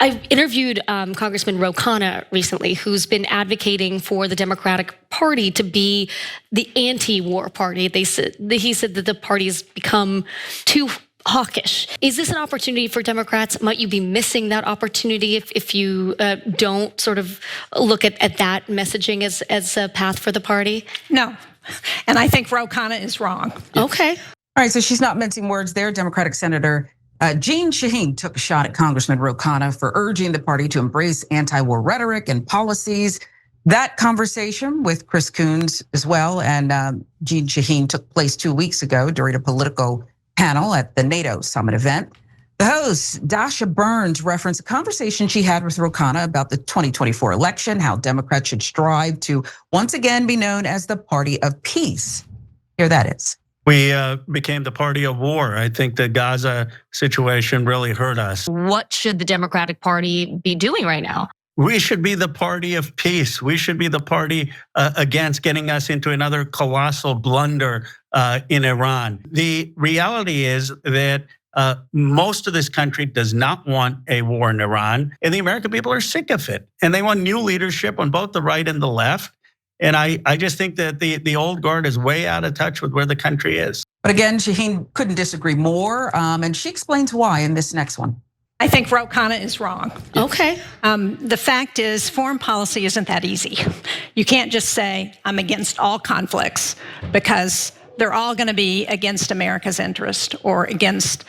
I interviewed Congressman Ro Khanna recently, who's been advocating for the Democratic Party to be the anti-war party. He said that the party's become too hawkish. Is this an opportunity for Democrats? Might you be missing that opportunity if you don't sort of look at that messaging as a path for the party? No, and I think Ro Khanna is wrong. Okay. All right, so she's not mincing words there. Democratic Senator Shaheen took a shot at Congressman Ro Khanna for urging the party to embrace anti-war rhetoric and policies. That conversation with Chris Coons as well and Shaheen took place 2 weeks ago during a Politico panel at the NATO summit event. The host, Dasha Burns, referenced a conversation she had with Ro Khanna about the 2024 election, how Democrats should strive to once again be known as the party of peace. Here that is. We became the party of war. I think the Gaza situation really hurt us. What should the Democratic Party be doing right now? We should be the party of peace. We should be the party against getting us into another colossal blunder in Iran. The reality is that most of this country does not want a war in Iran, and the American people are sick of it. And they want new leadership on both the right and the left. And I just think that the old guard is way out of touch with where the country is. But again, Shaheen couldn't disagree more, and she explains why in this next one. I think Ro Khanna is wrong. Okay. The fact is, foreign policy isn't that easy. You can't just say, I'm against all conflicts, because they're all going to be against America's interest or against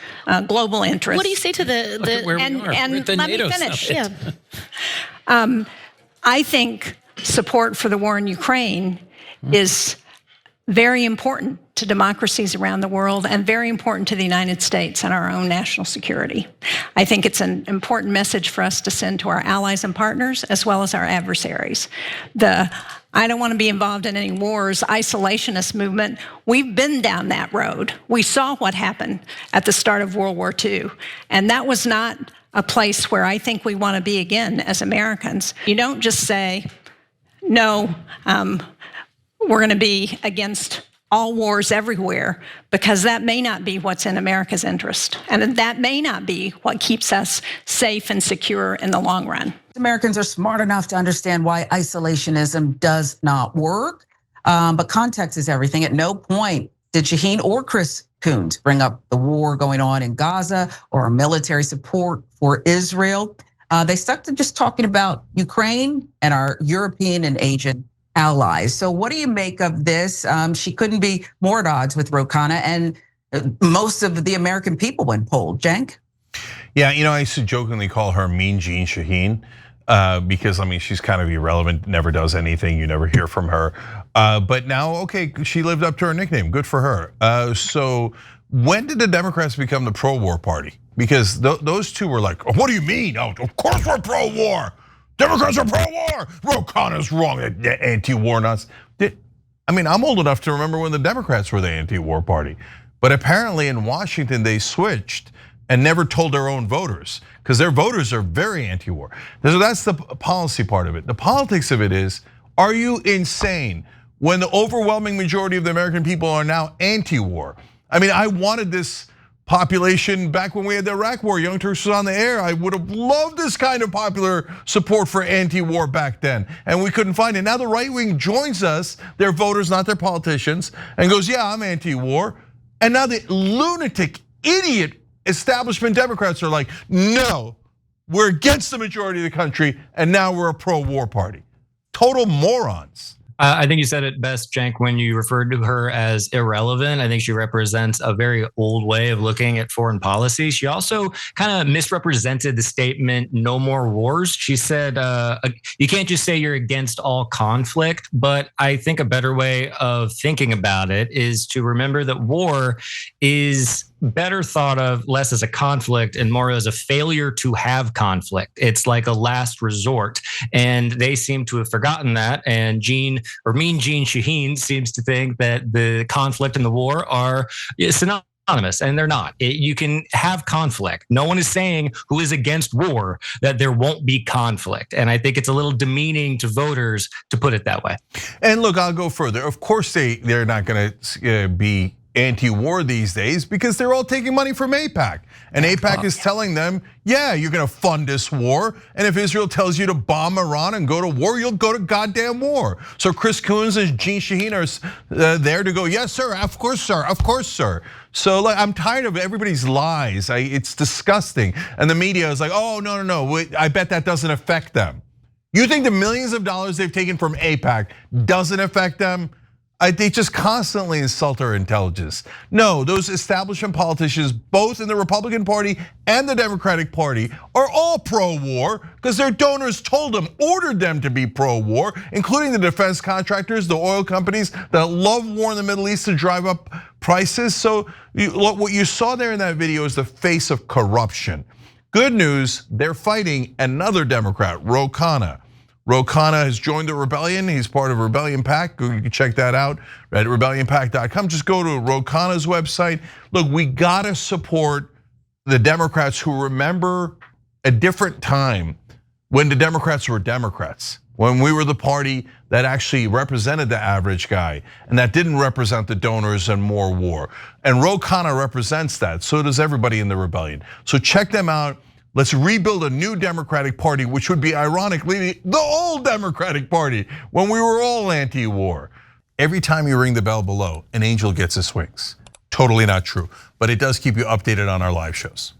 global interest. What do you say to the and the let NATO me finish. summit. Yeah. I think support for the war in Ukraine is very important to democracies around the world and very important to the United States and our own national security. I think it's an important message for us to send to our allies and partners as well as our adversaries. I don't want to be involved in any wars, isolationist movement. We've been down that road. We saw what happened at the start of World War II, and that was not a place where I think we want to be again as Americans. You don't just say, no, we're going to be against all wars everywhere, because that may not be what's in America's interest. And that may not be what keeps us safe and secure in the long run. Americans are smart enough to understand why isolationism does not work, but context is everything. At no point did Shaheen or Chris Coons bring up the war going on in Gaza or military support for Israel. They stuck to just talking about Ukraine and our European and Asian allies. So what do you make of this? She couldn't be more at odds with Ro Khanna and most of the American people when polled. Cenk? Yeah, I used to jokingly call her Mean Gene Shaheen because I mean she's kind of irrelevant, never does anything, you never hear from her. But now, okay, she lived up to her nickname. Good for her. So when did the Democrats become the pro-war party? Because those two were like, what do you mean? Oh, of course we're pro-war. Democrats are pro-war. Ro Khanna's wrong, anti-war nuts. I mean, I'm old enough to remember when the Democrats were the anti-war party. But apparently in Washington, they switched and never told their own voters, because their voters are very anti-war. So that's the policy part of it. The politics of it is, are you insane when the overwhelming majority of the American people are now anti-war? I mean, I wanted this population back when we had the Iraq war. Young Turks was on the air. I would have loved this kind of popular support for anti-war back then, and we couldn't find it. Now the right wing joins us, their voters, not their politicians, and goes, yeah, I'm anti-war. And now the lunatic, idiot establishment Democrats are like, no, we're against the majority of the country, and now we're a pro-war party. Total morons. I think you said it best, Cenk, when you referred to her as irrelevant. I think she represents a very old way of looking at foreign policy. She also kind of misrepresented the statement, no more wars. She said, you can't just say you're against all conflict, but I think a better way of thinking about it is to remember that war is better thought of less as a conflict and more as a failure to have conflict. It's like a last resort. And they seem to have forgotten that. And Mean Gene Shaheen seems to think that the conflict and the war are synonymous, and they're not. You can have conflict. No one is saying who is against war that there won't be conflict. And I think it's a little demeaning to voters to put it that way. And look, I'll go further. Of course, they're not going to be anti-war these days because they're all taking money from AIPAC. And AIPAC is telling them, yeah, you're gonna fund this war. And if Israel tells you to bomb Iran and go to war, you'll go to goddamn war. So Chris Coons and Jean Shaheen are there to go, yes, sir, of course, sir, of course, sir. So like, I'm tired of everybody's lies. It's disgusting. And the media is like, oh, no, I bet that doesn't affect them. You think the millions of dollars they've taken from AIPAC doesn't affect them? They just constantly insult our intelligence. No, those establishment politicians, both in the Republican Party and the Democratic Party, are all pro-war because their donors told them, ordered them to be pro-war, including the defense contractors, the oil companies that love war in the Middle East to drive up prices. So what you saw there in that video is the face of corruption. Good news, they're fighting another Democrat, Ro Khanna. Ro Khanna has joined the rebellion. He's part of Rebellion PAC. You can check that out at rebellionpac.com. Just go to Ro Khanna's website. Look, we gotta support the Democrats who remember a different time when the Democrats were Democrats, when we were the party that actually represented the average guy and that didn't represent the donors and more war. And Ro Khanna represents that. So does everybody in the rebellion. So check them out. Let's rebuild a new Democratic Party, which would be ironically the old Democratic Party when we were all anti-war. Every time you ring the bell below, an angel gets his wings. Totally not true, but it does keep you updated on our live shows.